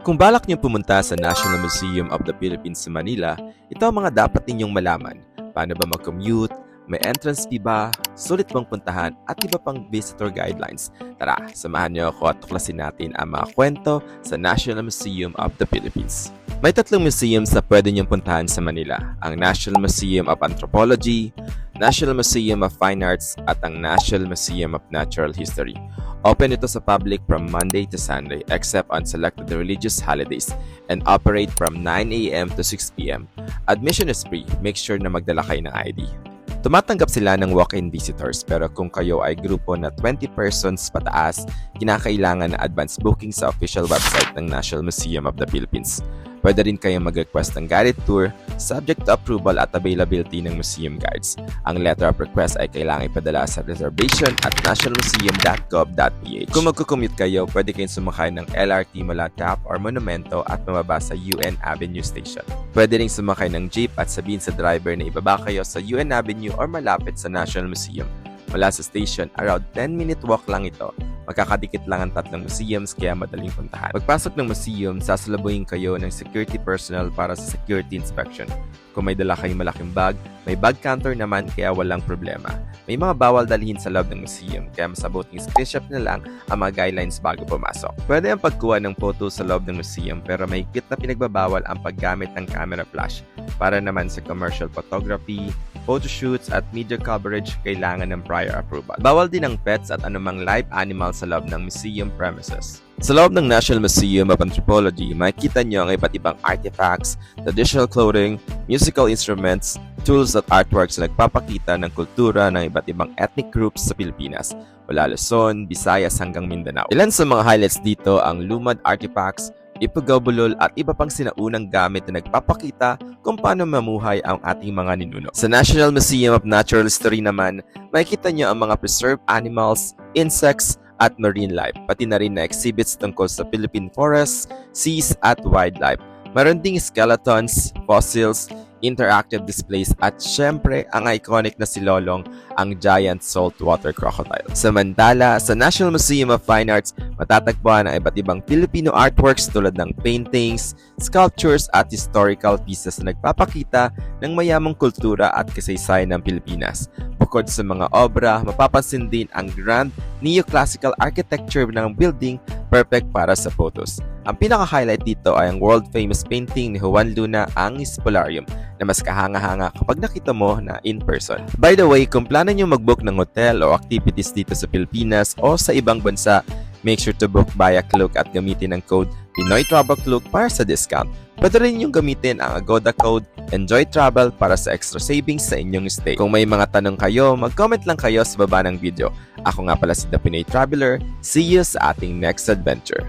Kung balak niyong pumunta sa National Museum of the Philippines sa Manila, ito ang mga dapat ninyong malaman. Paano ba mag-commute? May entrance fee ba? Sulit bang puntahan? At iba pang visitor guidelines. Tara, samahan niyo ako at tuklasin natin ang mga kwento sa National Museum of the Philippines. May tatlong museums na pwede niyong puntahan sa Manila. Ang National Museum of Anthropology, National Museum of Fine Arts, at ang National Museum of Natural History. Open ito sa public from Monday to Sunday except on selected religious holidays and operate from 9 a.m. to 6 p.m. Admission is free. Make sure na magdala kayo ng ID. Tumatanggap sila ng walk-in visitors pero kung kayo ay grupo na 20 persons pataas, kinakailangan na advance booking sa official website ng National Museum of the Philippines. Pwede rin kayong mag-request ng guided tour subject to approval at availability ng museum guides. Ang letter of request ay kailangang ipadala sa reservation at nationalmuseum.gov.ph. Kung magkukommute kayo, pwede kayong sumakay ng LRT mula TAP or Monumento at mamaba sa UN Avenue Station. Pwede rin sumakay ng jeep at sabihin sa driver na ibaba kayo sa UN Avenue or malapit sa National Museum. Mula sa station, around 10-minute walk lang ito. Magkakadikit lang ang tatlong museums kaya madaling puntahan. Pagpasok ng museum, sasalubuhin kayo ng security personnel para sa security inspection. Kung may dala kayong malaking bag, may bag counter naman kaya walang problema. May mga bawal dalhin sa loob ng museum kaya masabuting screenshot na lang ang mga guidelines bago pumasok. Pwede ang pagkuha ng photo sa loob ng museum pero may higpit na pinagbabawal ang paggamit ng camera flash. Para naman sa commercial photography, photoshoots at media coverage, kailangan ng prior approval. Bawal din ang pets at anumang live animals sa loob ng museum premises. Sa loob ng National Museum of Anthropology, makikita niyo ang iba't ibang artifacts, traditional clothing, musical instruments, tools at artworks na nagpapakita ng kultura ng iba't ibang ethnic groups sa Pilipinas, mula Luzon, Visayas hanggang Mindanao. Ilan sa mga highlights dito ang lumad artifacts, ipagabulol at iba pang sinaunang gamit na nagpapakita kung paano mamuhay ang ating mga ninuno. Sa National Museum of Natural History naman, makikita niyo ang mga preserved animals, insects, at marine life, pati na rin na exhibits tungkol sa Philippine forests, seas, at wildlife. Meron ding skeletons, fossils, interactive displays at syempre ang iconic na si Lolong, ang giant saltwater crocodile. Samantala, sa National Museum of Fine Arts, matatagpuan ang iba't ibang Filipino artworks tulad ng paintings, sculptures at historical pieces na nagpapakita ng mayamang kultura at kasaysayan ng Pilipinas. Bukod sa mga obra, mapapansin din ang grand neoclassical architecture ng building, perfect para sa photos. Ang pinaka-highlight dito ay ang world-famous painting ni Juan Luna, ang Spolarium, na mas kahanga-hanga kapag nakita mo na in person. By the way, kung plano nyo mag-book ng hotel o activities dito sa Pilipinas o sa ibang bansa, make sure to book via Klook at gamitin ang code Pinoy Travel Klook para sa discount. Pwede rin yung gamitin ang Agoda code Enjoy Travel para sa extra savings sa inyong stay. Kung may mga tanong kayo, mag-comment lang kayo sa baba ng video. Ako nga pala si The Pinoy Traveler. See you sa ating next adventure.